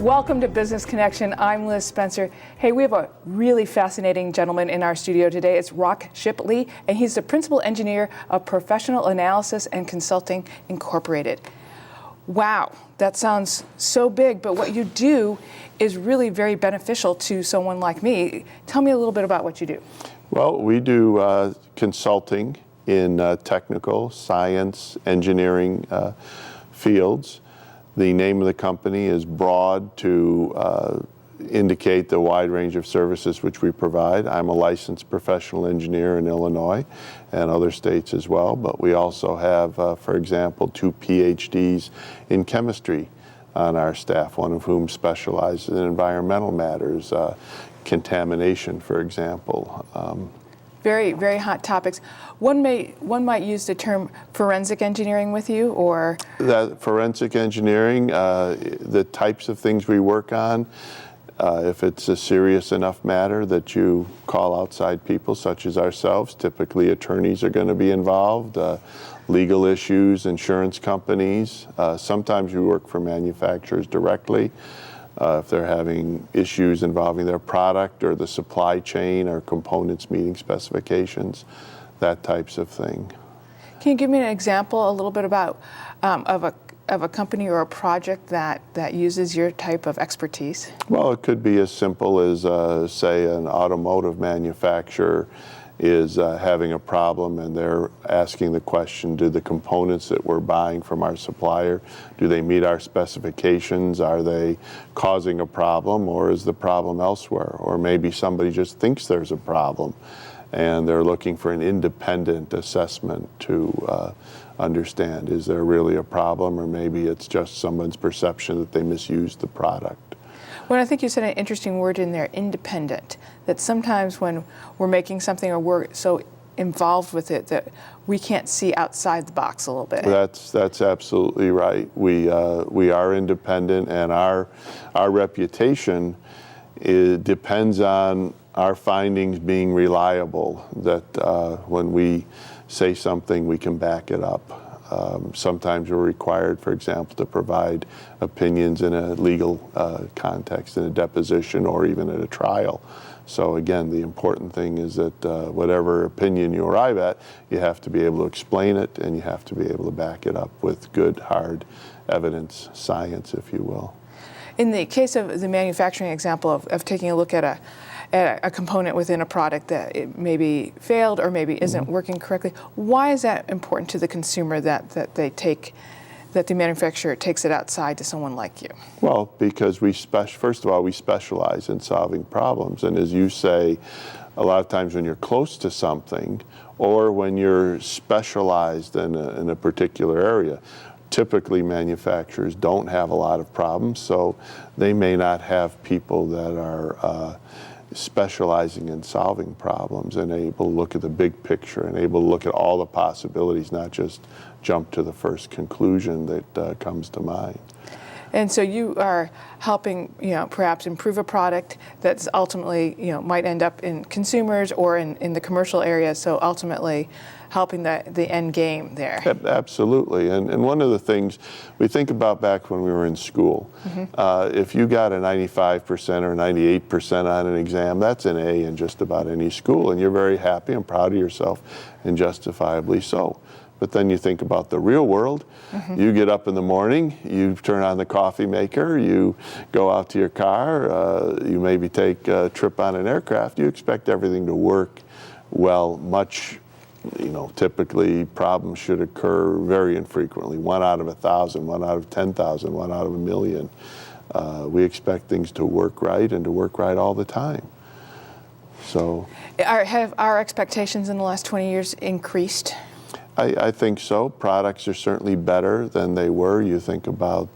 Welcome to Business Connection. I'm Liz Spencer. Hey, we have a really fascinating gentleman in our studio today. It's Rock Shipley, and he's the principal engineer of Professional Analysis and Consulting Incorporated. Wow, that sounds so big, but what you do is really very beneficial to someone like me. Tell me a little bit about what you do. Well, we do consulting in technical, science, engineering fields. The name of the company is broad to indicate the wide range of services which we provide. I'm a licensed professional engineer in Illinois and other states as well, but we also have, for example, 2 PhDs in chemistry on our staff, one of whom specializes in environmental matters, contamination, for example. Very, very hot topics. One might use the term forensic engineering with you, or? That forensic engineering, the types of things we work on, if it's a serious enough matter that you call outside people such as ourselves, typically attorneys are going to be involved, legal issues, insurance companies. Sometimes we work for manufacturers directly. If they're having issues involving their product or the supply chain or components meeting specifications, that types of thing. Can you give me an example, a little bit about of a company or a project that uses your type of expertise? Well, it could be as simple as, say, an automotive manufacturer is having a problem and they're asking the question, do the components that we're buying from our supplier, do they meet our specifications? Are they causing a problem, or is the problem elsewhere? Or maybe somebody just thinks there's a problem and they're looking for an independent assessment to understand, is there really a problem, or maybe it's just someone's perception that they misused the product. Well, I think you said an interesting word in there, independent, that sometimes when we're making something or we're so involved with it that we can't see outside the box a little bit. That's absolutely right. We are independent, and our reputation depends on our findings being reliable, that when we say something, we can back it up. Sometimes we're required, for example, to provide opinions in a legal context, in a deposition, or even at a trial. So again, the important thing is that whatever opinion you arrive at, you have to be able to explain it, and you have to be able to back it up with good, hard evidence, science, if you will. In the case of the manufacturing example of taking a look at a component within a product that it maybe failed or maybe isn't working correctly, why is that important to the consumer that the manufacturer takes it outside to someone like you? Well, because first of all, we specialize in solving problems. And as you say, a lot of times when you're close to something or when you're specialized in a particular area, typically manufacturers don't have a lot of problems, so they may not have people that are specializing in solving problems and able to look at the big picture and able to look at all the possibilities, not just jump to the first conclusion that comes to mind. And so you are helping, perhaps improve a product that's ultimately, might end up in consumers or in the commercial area. So ultimately helping the end game there. Absolutely. And one of the things we think about back when we were in school, if you got a 95% or 98% on an exam, that's an A in just about any school. And you're very happy and proud of yourself, and justifiably so. But then you think about the real world. You get up in the morning, you turn on the coffee maker, you go out to your car, you maybe take a trip on an aircraft. You expect everything to work well. Typically problems should occur very infrequently. 1 out of 1,000, 1 out of 10,000, 1 out of 1,000,000. We expect things to work right and to work right all the time. So, have our expectations in the last 20 years increased? I think so. Products are certainly better than they were. You think about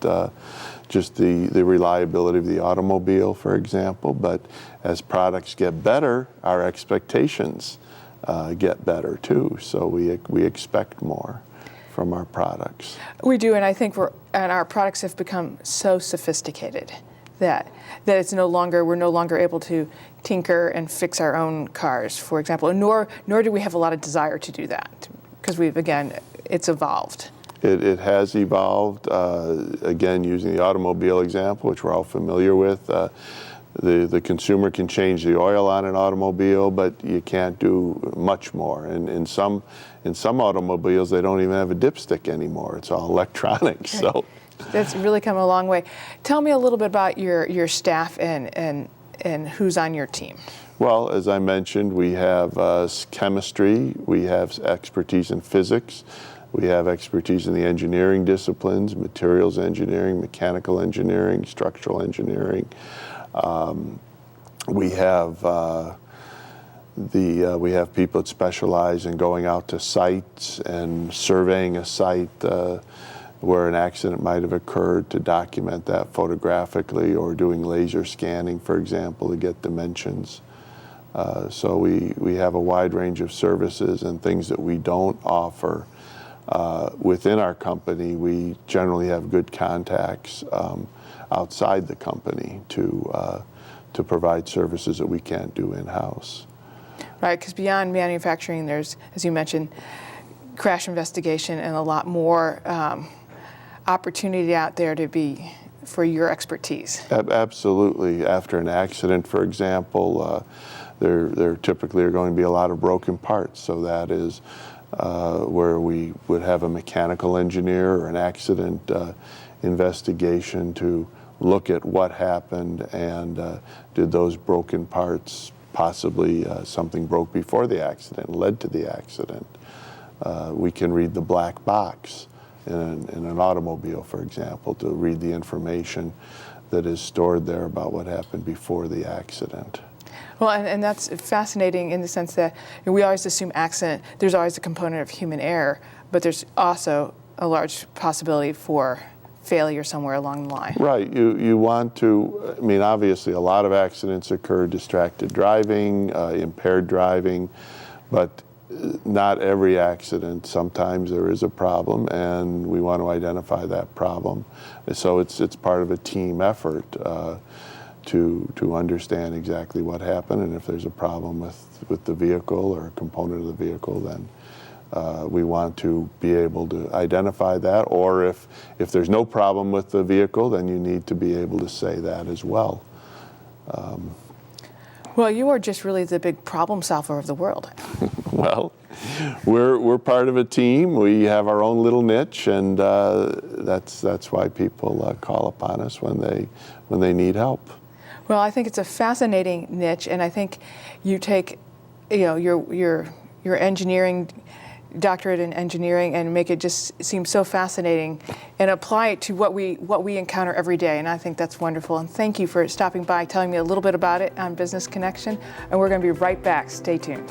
just the reliability of the automobile, for example. But as products get better, our expectations get better too. So we expect more from our products. We do, and I think our products have become so sophisticated that it's we're no longer able to tinker and fix our own cars, for example. Nor do we have a lot of desire to do that, because it's evolved. It has evolved. Again, using the automobile example, which we're all familiar with, the consumer can change the oil on an automobile, but you can't do much more. And in some automobiles, they don't even have a dipstick anymore. It's all electronic. So that's really come a long way. Tell me a little bit about your staff and who's on your team. Well, as I mentioned, we have chemistry, we have expertise in physics, we have expertise in the engineering disciplines, materials engineering, mechanical engineering, structural engineering. We have people that specialize in going out to sites and surveying a site where an accident might have occurred to document that photographically, or doing laser scanning, for example, to get dimensions. So we have a wide range of services and things that we don't offer. Within our company, we generally have good contacts outside the company to provide services that we can't do in-house. Right, because beyond manufacturing, there's, as you mentioned, crash investigation and a lot more opportunity out there for your expertise. Absolutely. After an accident, for example, there typically are going to be a lot of broken parts. So that is where we would have a mechanical engineer or an accident investigation to look at what happened and did those broken parts possibly something broke before the accident, led to the accident. We can read the black box in an automobile, for example, to read the information that is stored there about what happened before the accident. Well, and that's fascinating in the sense that we always assume accident, there's always a component of human error, but there's also a large possibility for failure somewhere along the line. Right. You want to, I mean, obviously a lot of accidents occur, distracted driving, impaired driving, but not every accident. Sometimes there is a problem, and we want to identify that problem. So it's part of a team effort to understand exactly what happened, and if there's a problem with the vehicle or a component of the vehicle, then we want to be able to identify that. Or if there's no problem with the vehicle, then you need to be able to say that as well. Well, you are just really the big problem solver of the world. Well, we're part of a team. We have our own little niche, and that's why people call upon us when they need help. Well, I think it's a fascinating niche, and I think you take, your engineering doctorate in engineering and make it just seem so fascinating, and apply it to what we encounter every day. And I think that's wonderful. And thank you for stopping by, telling me a little bit about it on Business Connection. And we're going to be right back. Stay tuned.